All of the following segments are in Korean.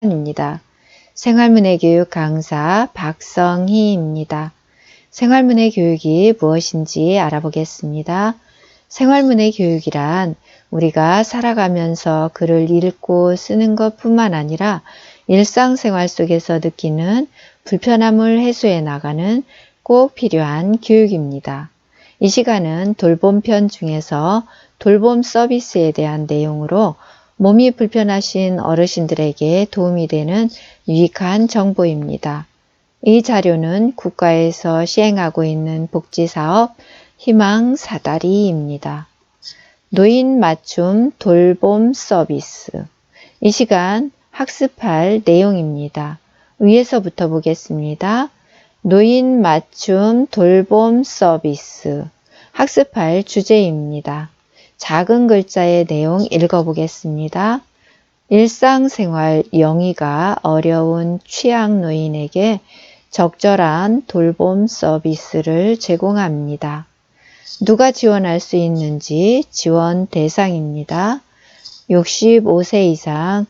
입니다. 생활문화교육 강사 박성희입니다. 생활문화교육이 무엇인지 알아보겠습니다. 생활문화교육이란 우리가 살아가면서 글을 읽고 쓰는 것뿐만 아니라 일상생활 속에서 느끼는 불편함을 해소해 나가는 꼭 필요한 교육입니다. 이 시간은 돌봄편 중에서 돌봄 서비스에 대한 내용으로 몸이 불편하신 어르신들에게 도움이 되는 유익한 정보입니다. 이 자료는 국가에서 시행하고 있는 복지사업 희망사다리입니다. 노인 맞춤 돌봄 서비스. 이 시간 학습할 내용입니다. 위에서부터 보겠습니다. 노인 맞춤 돌봄 서비스. 학습할 주제입니다. 작은 글자의 내용 읽어보겠습니다. 일상생활 영위가 어려운 취약 노인에게 적절한 돌봄 서비스를 제공합니다. 누가 지원할 수 있는지 지원 대상입니다. 65세 이상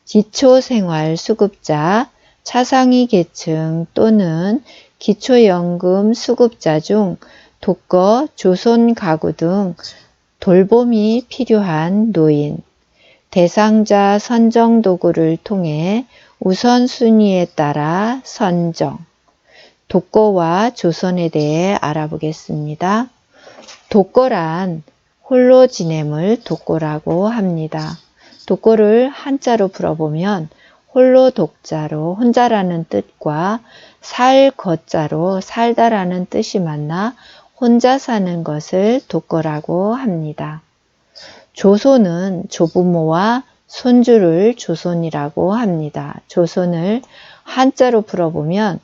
기초생활수급자, 차상위 계층 또는 기초연금 수급자 중 독거, 조손 가구 등 돌봄이 필요한 노인, 대상자 선정 도구를 통해 우선순위에 따라 선정, 독거와 조손에 대해 알아보겠습니다. 독거란 홀로 지냄을 독거라고 합니다. 독거를 한자로 풀어보면 홀로 독자로 혼자라는 뜻과 살 거자로 살다라는 뜻이 만나 혼자 사는 것을 독거라고 합니다. 조손은 조부모와 손주를 조손이라고 합니다. 조손을 한자로 풀어보면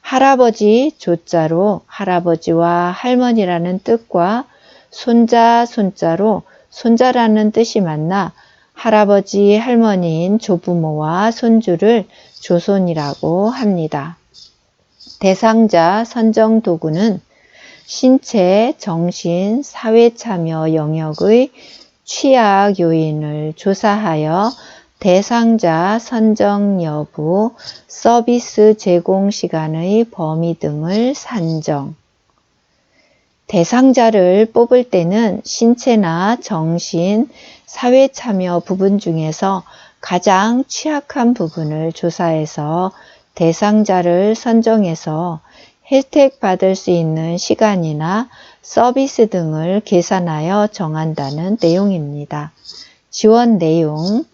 할아버지 조자로 할아버지와 할머니라는 뜻과 손자 손자로 손자라는 뜻이 만나 할아버지 할머니인 조부모와 손주를 조손이라고 합니다. 대상자 선정 도구는 신체, 정신, 사회참여 영역의 취약 요인을 조사하여 대상자 선정 여부, 서비스 제공 시간의 범위 등을 산정. 대상자를 뽑을 때는 신체나 정신, 사회참여 부분 중에서 가장 취약한 부분을 조사해서 대상자를 선정해서 혜택 받을 수 있는 시간이나 서비스 등을 계산하여 정한다는 내용입니다. 지원 내용,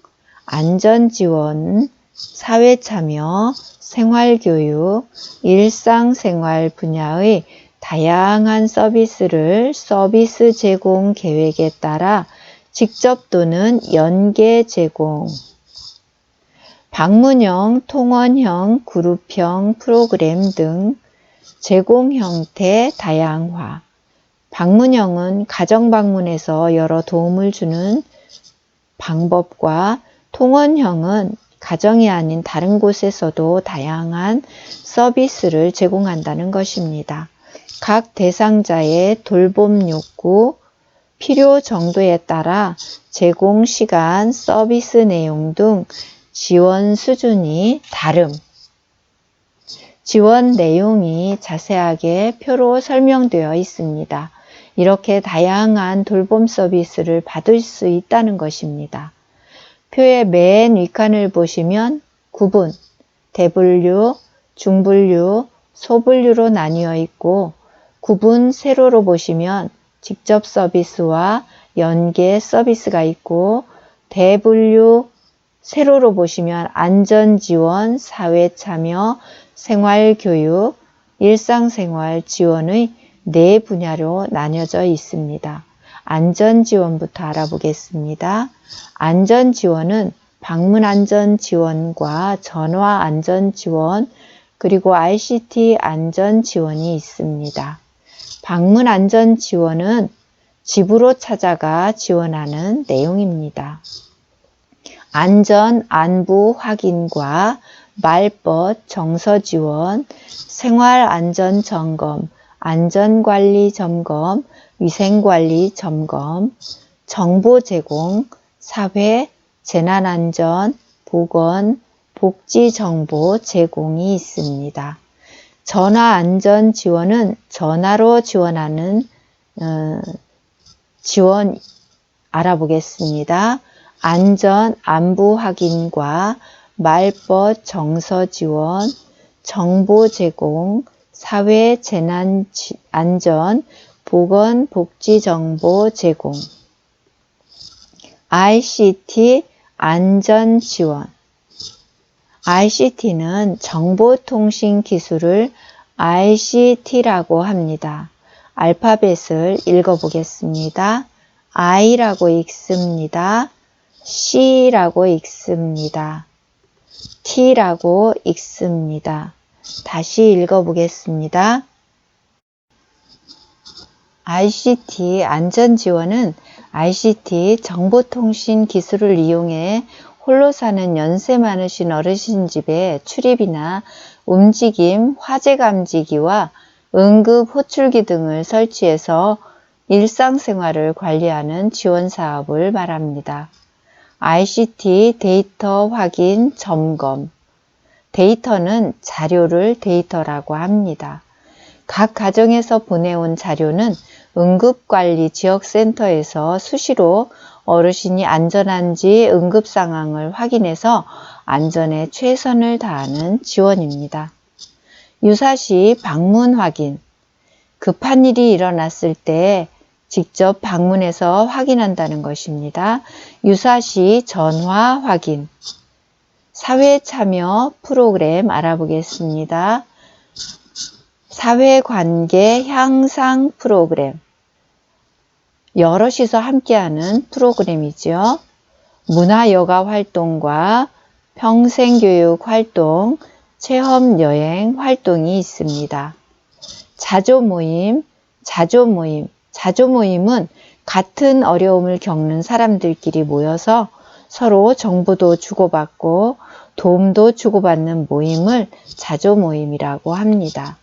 안전지원, 사회참여, 생활교육, 일상생활 분야의 다양한 서비스를 서비스 제공 계획에 따라 직접 또는 연계 제공, 방문형, 통원형, 그룹형 프로그램 등 제공 형태 다양화. 방문형은 가정방문에서 여러 도움을 주는 방법과 통원형은 가정이 아닌 다른 곳에서도 다양한 서비스를 제공한다는 것입니다. 각 대상자의 돌봄 욕구, 필요 정도에 따라 제공 시간, 서비스 내용 등 지원 수준이 다름. 지원 내용이 자세하게 표로 설명되어 있습니다. 이렇게 다양한 돌봄 서비스를 받을 수 있다는 것입니다. 표의 맨 윗칸을 보시면 구분, 대분류, 중분류, 소분류로 나뉘어 있고 구분 세로로 보시면 직접 서비스와 연계 서비스가 있고 대분류 세로로 보시면 안전지원, 사회참여, 생활교육, 일상생활 지원의 네 분야로 나뉘어져 있습니다. 안전지원부터 알아보겠습니다. 안전지원은 방문안전지원과 전화안전지원 그리고 ICT 안전지원이 있습니다. 방문안전지원은 집으로 찾아가 지원하는 내용입니다. 안전, 안부 확인과 말벗, 정서 지원, 생활안전점검, 안전관리 점검, 위생관리 점검, 정보 제공, 사회, 재난안전, 보건, 복지 정보 제공이 있습니다. 전화 안전 지원은 전화로 지원하는 지원 알아보겠습니다. 안전 안부 확인과 말벗 정서 지원, 정보 제공, 사회 재난 안전, 보건 복지 정보 제공, ICT 안전 지원. ICT는 정보통신 기술을 ICT라고 합니다. 알파벳을 읽어보겠습니다. I라고 읽습니다. C라고 읽습니다. T라고 읽습니다. 다시 읽어보겠습니다. ICT 안전지원은 ICT 정보통신 기술을 이용해 홀로 사는 연세 많으신 어르신 집에 출입이나 움직임, 화재 감지기와 응급 호출기 등을 설치해서 일상생활을 관리하는 지원 사업을 말합니다. ICT 데이터 확인, 점검. 데이터는 자료를 데이터라고 합니다. 각 가정에서 보내온 자료는 응급관리 지역센터에서 수시로 어르신이 안전한지 응급 상황을 확인해서 안전에 최선을 다하는 지원입니다. 유사시 방문 확인. 급한 일이 일어났을 때 직접 방문해서 확인한다는 것입니다. 유사시 전화 확인. 사회 참여 프로그램 알아보겠습니다. 사회관계 향상 프로그램. 여럿이서 함께하는 프로그램이죠. 문화여가 활동과 평생교육 활동, 체험여행 활동이 있습니다. 자조모임. 자조모임은 같은 어려움을 겪는 사람들끼리 모여서 서로 정보도 주고받고 도움도 주고받는 모임을 자조모임이라고 합니다.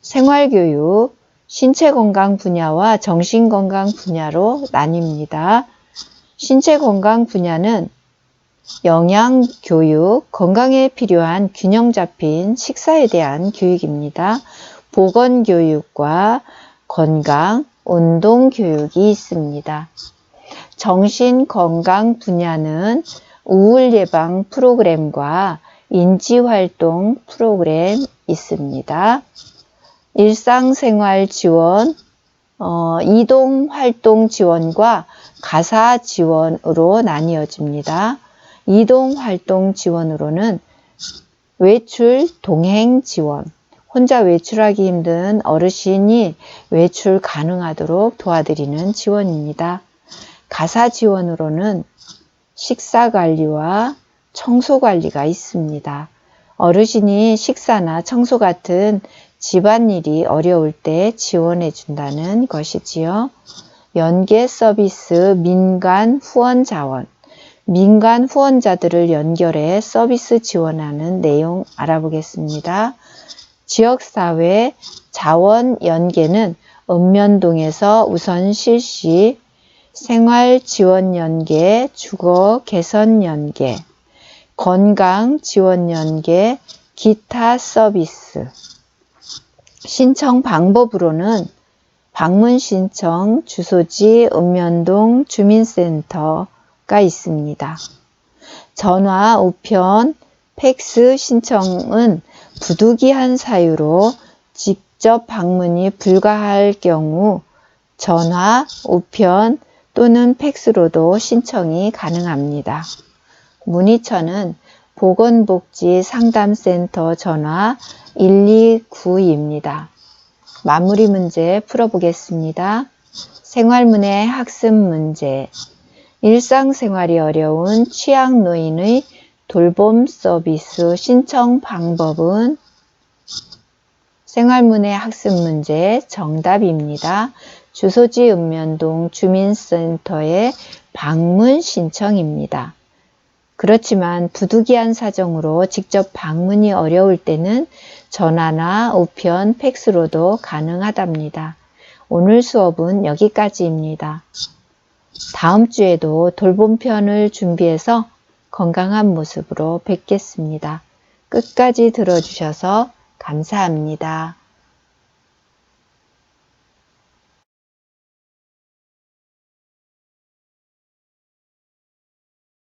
생활교육, 신체건강 분야와 정신건강 분야로 나뉩니다. 신체건강 분야는 영양교육, 건강에 필요한 균형 잡힌 식사에 대한 교육입니다. 보건교육과 건강, 운동교육이 있습니다. 정신건강 분야는 우울 예방 프로그램과 인지활동 프로그램 있습니다. 일상생활 지원, 이동활동 지원과 가사 지원으로 나뉘어집니다. 이동활동 지원으로는 외출 동행 지원, 혼자 외출하기 힘든 어르신이 외출 가능하도록 도와드리는 지원입니다. 가사 지원으로는 식사관리와 청소관리가 있습니다. 어르신이 식사나 청소 같은 집안일이 어려울 때 지원해 준다는 것이지요. 연계 서비스 민간 후원 자원. 민간 후원자들을 연결해 서비스 지원하는 내용 알아보겠습니다. 지역사회 자원 연계는 읍면동에서 우선 실시, 생활지원 연계, 주거 개선 연계, 건강 지원 연계, 기타 서비스. 신청 방법으로는 방문 신청, 주소지 읍면동 주민센터가 있습니다. 전화, 우편, 팩스 신청은 부득이한 사유로 직접 방문이 불가할 경우 전화, 우편 또는 팩스로도 신청이 가능합니다. 문의처는 보건복지상담센터 전화 129입니다. 마무리 문제 풀어보겠습니다. 생활문의 학습 문제. 일상생활이 어려운 취약노인의 돌봄 서비스 신청 방법은 생활문의 학습 문제 정답입니다. 주소지 읍면동 주민센터에 방문 신청입니다. 그렇지만 부득이한 사정으로 직접 방문이 어려울 때는 전화나 우편, 팩스로도 가능하답니다. 오늘 수업은 여기까지입니다. 다음 주에도 돌봄편을 준비해서 건강한 모습으로 뵙겠습니다. 끝까지 들어주셔서 감사합니다.